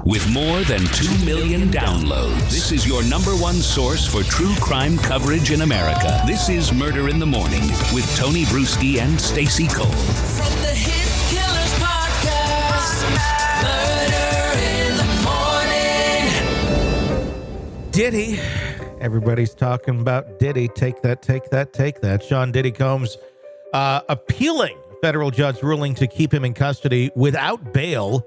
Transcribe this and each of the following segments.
With more than 2 million downloads, this is your number one source for true crime coverage in America. This is Murder in the Morning with Tony Bruschi and Stacey Cole. From the Hit Killers Podcast, Murder in the Morning. Diddy. Everybody's talking about Diddy. Take that, take that, take that. Sean Diddy Combs appealing federal judge ruling to keep him in custody without bail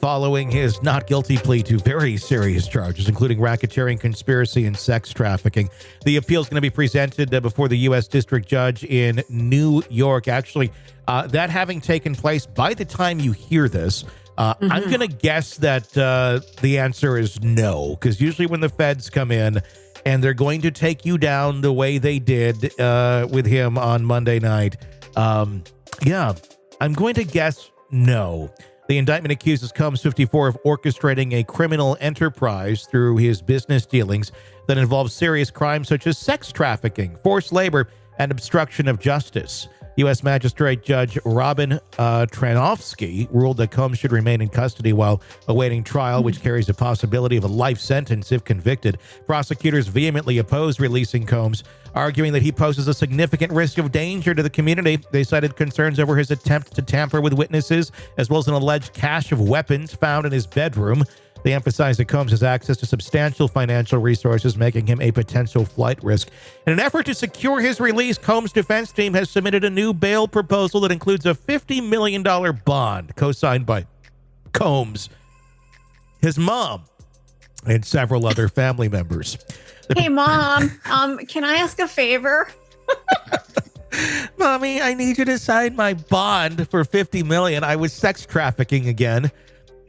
following his not guilty plea to very serious charges, including racketeering, conspiracy, and sex trafficking. The appeal is going to be presented before the U.S. District Judge in New York. Actually, that having taken place, by the time you hear this, I'm going to guess that the answer is no, because usually when the feds come in and they're going to take you down the way they did with him on Monday night, I'm going to guess no. The indictment accuses Combs, 54, of orchestrating a criminal enterprise through his business dealings that involves serious crimes such as sex trafficking, forced labor, and obstruction of justice. U.S. Magistrate Judge Robyn Tarnofsky ruled that Combs should remain in custody while awaiting trial, which carries a possibility of a life sentence if convicted. Prosecutors vehemently oppose releasing Combs, arguing that he poses a significant risk of danger to the community. They cited concerns over his attempt to tamper with witnesses, as well as an alleged cache of weapons found in his bedroom. They emphasized that Combs has access to substantial financial resources, making him a potential flight risk. In an effort to secure his release, Combs' defense team has submitted a new bail proposal that includes a $50 million bond, co-signed by Combs, his mom, and several other family members. Hey, Mom, can I ask a favor? Mommy, I need you to sign my bond for $50 million. I was sex trafficking again.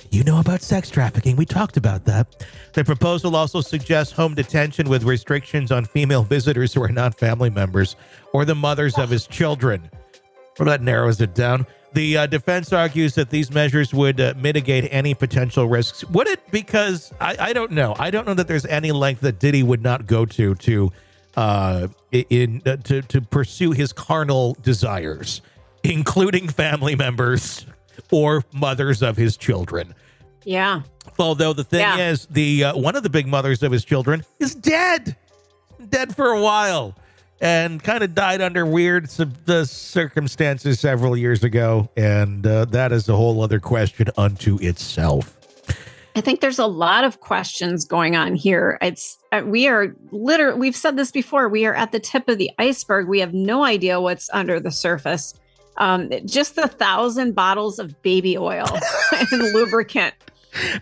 You know about sex trafficking. We talked about that. The proposal also suggests home detention with restrictions on female visitors who are not family members or the mothers of his children. Well, that narrows it down. The defense argues that these measures would mitigate any potential risks. Would it? Because I don't know. I don't know that there's any length that Diddy would not go to pursue his carnal desires, including family members or mothers of his children. Yeah. Although the thing is, the one of the big mothers of his children is dead for a while, and kind of died under weird circumstances several years ago. And that is a whole other question unto itself. I think there's a lot of questions going on here. We've said this before, we are at the tip of the iceberg. We have no idea what's under the surface. Just 1,000 bottles of baby oil and lubricant.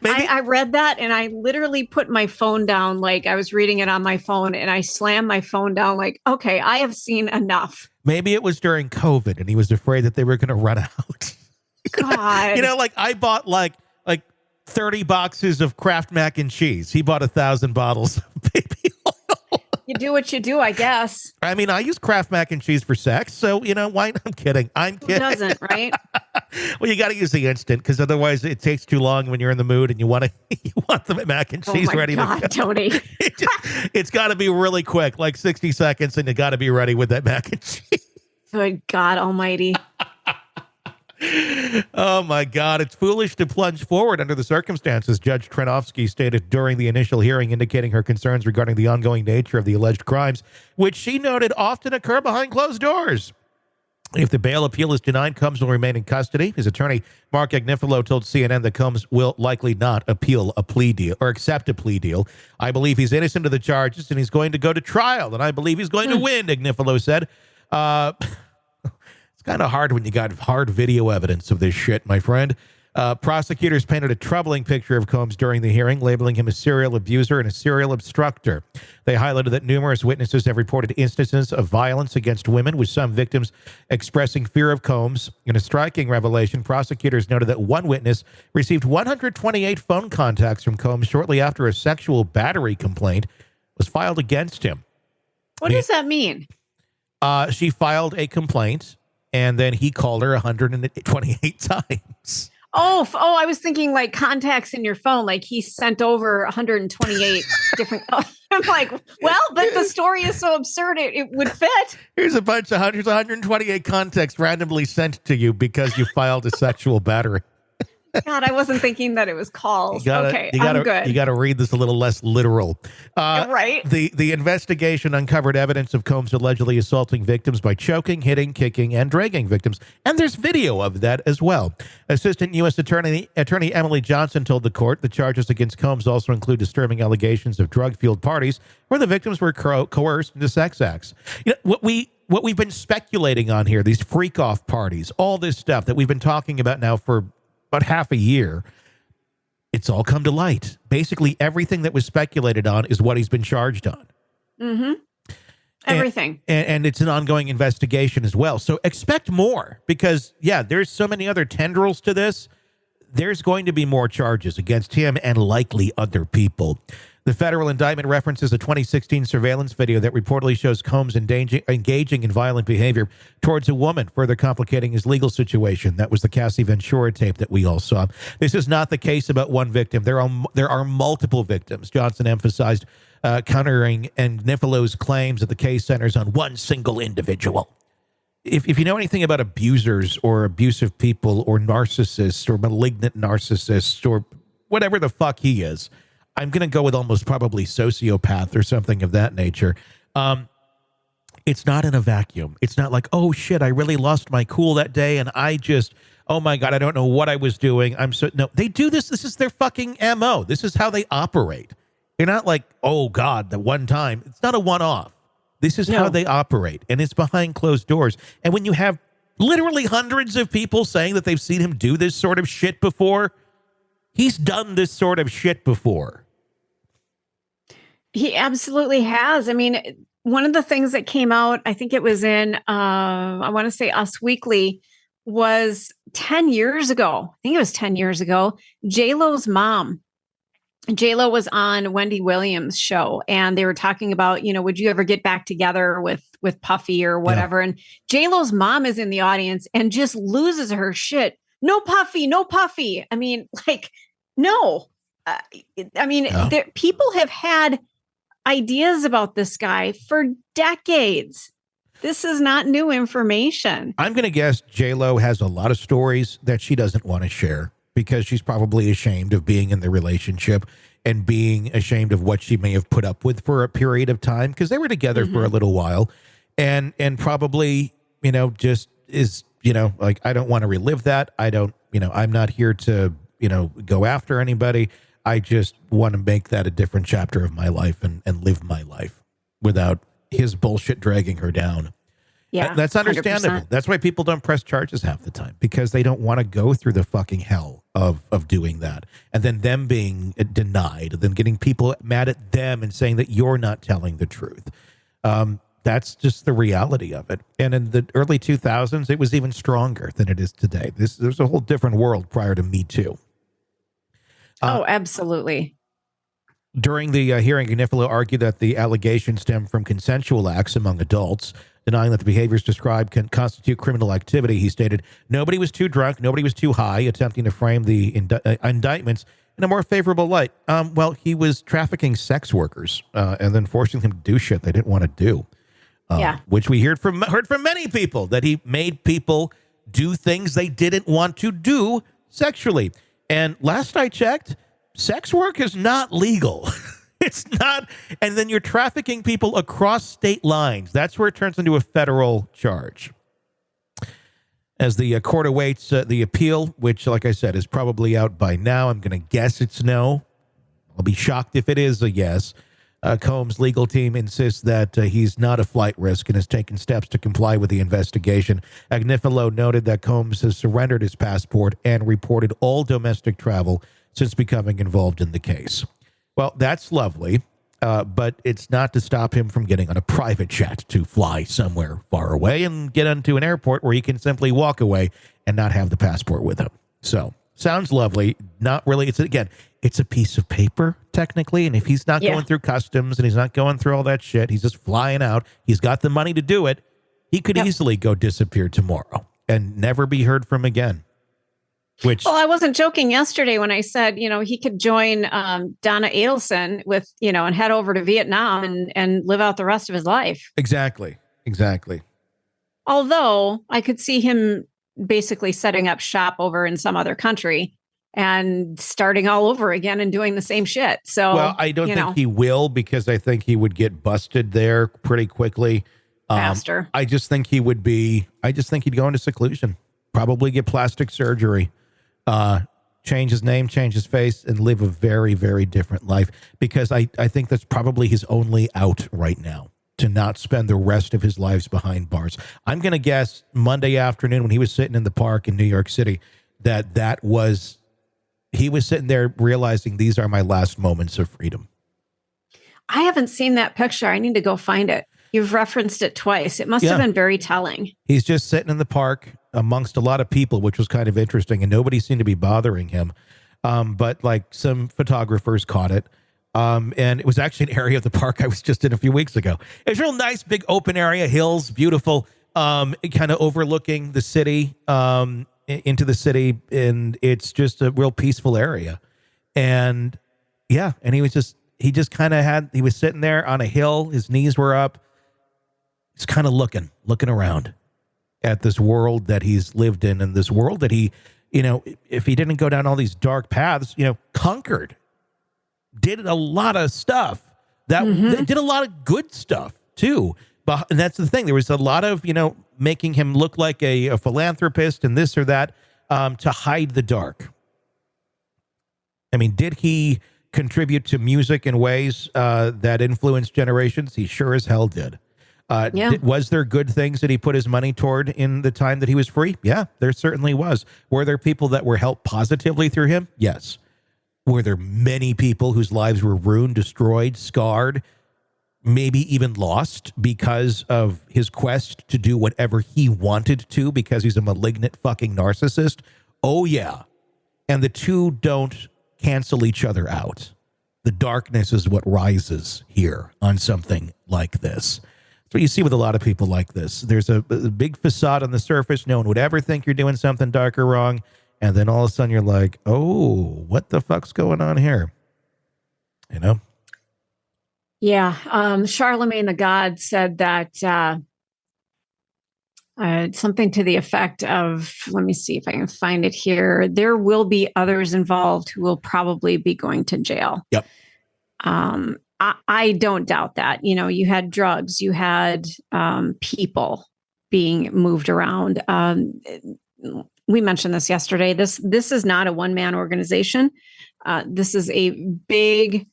I read that and I literally put my phone down, like I was reading it on my phone, and I slammed my phone down like, okay, I have seen enough. Maybe it was during COVID and he was afraid that they were going to run out. God. Like I bought like 30 boxes of Kraft mac and cheese. He bought 1,000 bottles of baby oil. You do what you do, I guess. I mean, I use Kraft mac and cheese for sex, so, why not? I'm kidding. Who doesn't, right? Well, you got to use the instant, because otherwise it takes too long when you're in the mood and you want the mac and cheese ready to go. Tony. It's got to be really quick, like 60 seconds, and you got to be ready with that mac and cheese. Good God almighty. Oh, my God. It's foolish to plunge forward under the circumstances, Judge Tarnofsky stated during the initial hearing, indicating her concerns regarding the ongoing nature of the alleged crimes, which she noted often occur behind closed doors. If the bail appeal is denied, Combs will remain in custody. His attorney, Mark Agnifilo, told CNN that Combs will likely not appeal a plea deal or accept a plea deal. I believe he's innocent of the charges and he's going to go to trial, and I believe he's going to win, Agnifilo said. It's kind of hard when you got hard video evidence of this shit, my friend. Prosecutors painted a troubling picture of Combs during the hearing, labeling him a serial abuser and a serial obstructor. They highlighted that numerous witnesses have reported instances of violence against women, with some victims expressing fear of Combs. In a striking revelation, prosecutors noted that one witness received 128 phone contacts from Combs shortly after a sexual battery complaint was filed against him. What does that mean? She filed a complaint, and then he called her 128 times. Oh, I was thinking like contacts in your phone. Like he sent over 128 different. I'm like, well, but the story is so absurd, it would fit. Here's a bunch of 128 contacts randomly sent to you because you filed a sexual battery. God, I wasn't thinking that it was calls. Okay, I'm good. You got to read this a little less literal. Right. The investigation uncovered evidence of Combs allegedly assaulting victims by choking, hitting, kicking, and dragging victims. And there's video of that as well. Assistant U.S. Attorney Emily Johnson told the court the charges against Combs also include disturbing allegations of drug-fueled parties where the victims were coerced into sex acts. You know, what we've been speculating on here, these freak-off parties, all this stuff that we've been talking about now for about half a year, it's all come to light. Basically, everything that was speculated on is what he's been charged on. Mm-hmm. Everything. And it's an ongoing investigation as well. So expect more because, yeah, there's so many other tendrils to this. There's going to be more charges against him and likely other people. The federal indictment references a 2016 surveillance video that reportedly shows Combs engaging in violent behavior towards a woman, further complicating his legal situation. That was the Cassie Ventura tape that we all saw. This is not the case about one victim. There are multiple victims. Johnson emphasized countering Nifilo's claims that the case centers on one single individual. If you know anything about abusers or abusive people or narcissists or malignant narcissists or whatever the fuck he is, I'm going to go with almost probably sociopath or something of that nature. It's not in a vacuum. It's not like, oh, shit, I really lost my cool that day, and I just, oh, my God, I don't know what I was doing. No, they do this. This is their fucking MO. This is how they operate. They're not like, oh, God, the one time. It's not a one-off. This is how they operate, and it's behind closed doors. And when you have literally hundreds of people saying that they've seen him do this sort of shit before, he's done this sort of shit before. He absolutely has. I mean, one of the things that came out, I think it was in, I want to say Us Weekly, was 10 years ago. I think it was 10 years ago. J-Lo's mom. J-Lo was on Wendy Williams' show, and they were talking about, would you ever get back together with Puffy or whatever? Yeah. And J-Lo's mom is in the audience and just loses her shit. No Puffy, no Puffy. I mean, like, no. People have had ideas about this guy for decades. This is not new information. I'm going to guess J-Lo has a lot of stories that she doesn't want to share because she's probably ashamed of being in the relationship and being ashamed of what she may have put up with for a period of time because they were together for a little while and probably, just is, like, I don't want to relive that. I don't, I'm not here to, go after anybody. I just want to make that a different chapter of my life and live my life without his bullshit dragging her down. Yeah, that's understandable. 100%. That's why people don't press charges half the time because they don't want to go through the fucking hell of doing that. And then them being denied, then getting people mad at them and saying that you're not telling the truth. That's just the reality of it. And in the early 2000s, it was even stronger than it is today. There's a whole different world prior to Me Too. Absolutely. During the hearing, Nifilo argued that the allegations stem from consensual acts among adults, denying that the behaviors described can constitute criminal activity. He stated, nobody was too drunk, nobody was too high, attempting to frame the indictments in a more favorable light. He was trafficking sex workers and then forcing them to do shit they didn't want to do. Which we heard from many people, that he made people do things they didn't want to do sexually. And last I checked, sex work is not legal. It's not. And then you're trafficking people across state lines. That's where it turns into a federal charge. As the court awaits the appeal, which, like I said, is probably out by now. I'm going to guess it's no. I'll be shocked if it is a yes. Combs' legal team insists that he's not a flight risk and has taken steps to comply with the investigation. Agnifilo noted that Combs has surrendered his passport and reported all domestic travel since becoming involved in the case. Well, that's lovely, but it's not to stop him from getting on a private jet to fly somewhere far away and get onto an airport where he can simply walk away and not have the passport with him. So, sounds lovely. Not really. It's a piece of paper, technically, and if he's not going through customs and he's not going through all that shit, he's just flying out, he's got the money to do it, he could easily go disappear tomorrow and never be heard from again. Well, I wasn't joking yesterday when I said, he could join Donna Adelson with, and head over to Vietnam and live out the rest of his life. Exactly. Although I could see him basically setting up shop over in some other country and starting all over again and doing the same shit. So, well, I don't think he will, because I think he would get busted there pretty quickly. Faster. I just think he'd go into seclusion, probably get plastic surgery, change his name, change his face, and live a very, very different life, because I think that's probably his only out right now, to not spend the rest of his lives behind bars. I'm going to guess Monday afternoon when he was sitting in the park in New York City, he was sitting there realizing these are my last moments of freedom. I haven't seen that picture. I need to go find it. You've referenced it twice. It must have been very telling. He's just sitting in the park amongst a lot of people, which was kind of interesting, and nobody seemed to be bothering him. But like some photographers caught it. And it was actually an area of the park I was just in a few weeks ago. It's a real nice, big open area, hills, beautiful, kind of overlooking the city, into the city. And it's just a real peaceful area. And yeah, and he was sitting there on a hill. His knees were up. He's kind of looking around at this world that he's lived in, and this world that he, if he didn't go down all these dark paths, conquered, did a lot of stuff that did a lot of good stuff too. But and that's the thing. There was a lot of, making him look like a philanthropist and this or that, to hide the dark. I mean, did he contribute to music in ways that influenced generations? He sure as hell did. Was there good things that he put his money toward in the time that he was free? Yeah, there certainly was. Were there people that were helped positively through him? Yes. Were there many people whose lives were ruined, destroyed, scarred, maybe even lost because of his quest to do whatever he wanted to because he's a malignant fucking narcissist? Oh, yeah. And the two don't cancel each other out. The darkness is what rises here on something like this. That's what you see with a lot of people like this. There's a big facade on the surface. No one would ever think you're doing something dark or wrong. And then all of a sudden you're like, oh, what the fuck's going on here? Yeah. Charlemagne the God said that something to the effect of, let me see if I can find it here. There will be others involved who will probably be going to jail. Yep. I don't doubt that. You had drugs, you had people being moved around. We mentioned this yesterday. This is not a one-man organization. This is a big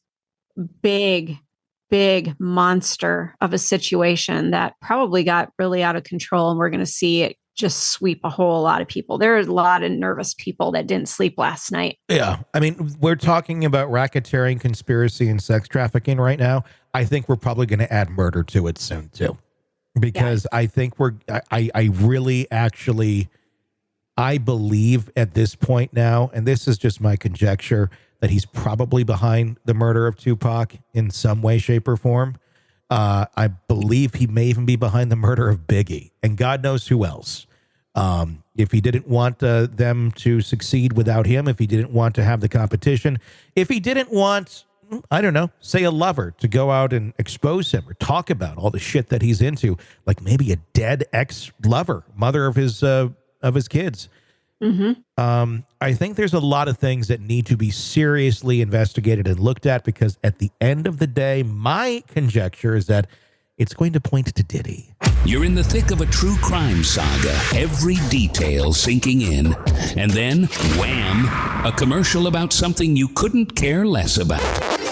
monster of a situation that probably got really out of control, and we're going to see it just sweep a whole lot of people. There are a lot of nervous people that didn't sleep last night. Yeah. I mean, we're talking about racketeering, conspiracy, and sex trafficking right now. I think we're probably going to add murder to it soon too, because I think I really actually, I believe at this point now, and this is just my conjecture, that he's probably behind the murder of Tupac in some way, shape, or form. I believe he may even be behind the murder of Biggie, and God knows who else. If he didn't want them to succeed without him, if he didn't want to have the competition, if he didn't want, I don't know, say a lover to go out and expose him or talk about all the shit that he's into, like maybe a dead ex-lover, mother of his kids. Mm-hmm. I think there's a lot of things that need to be seriously investigated and looked at, because at the end of the day, my conjecture is that it's going to point to Diddy. You're in the thick of a true crime saga, every detail sinking in, and then, wham, a commercial about something you couldn't care less about.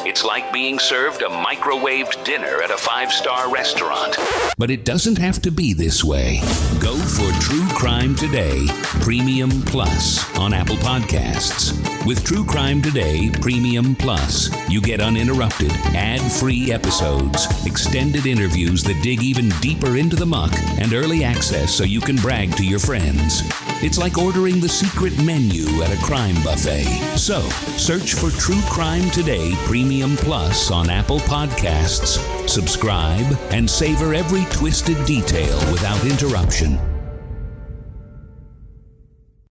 It's like being served a microwaved dinner at a 5-star restaurant. But it doesn't have to be this way. Go for True Crime Today Premium Plus on Apple Podcasts. With True Crime Today Premium Plus, you get uninterrupted, ad-free episodes, extended interviews that dig even deeper into the muck, and early access so you can brag to your friends. It's like ordering the secret menu at a crime buffet. So, search for True Crime Today Premium Plus on Apple Podcasts, subscribe, and savor every twisted detail without interruption.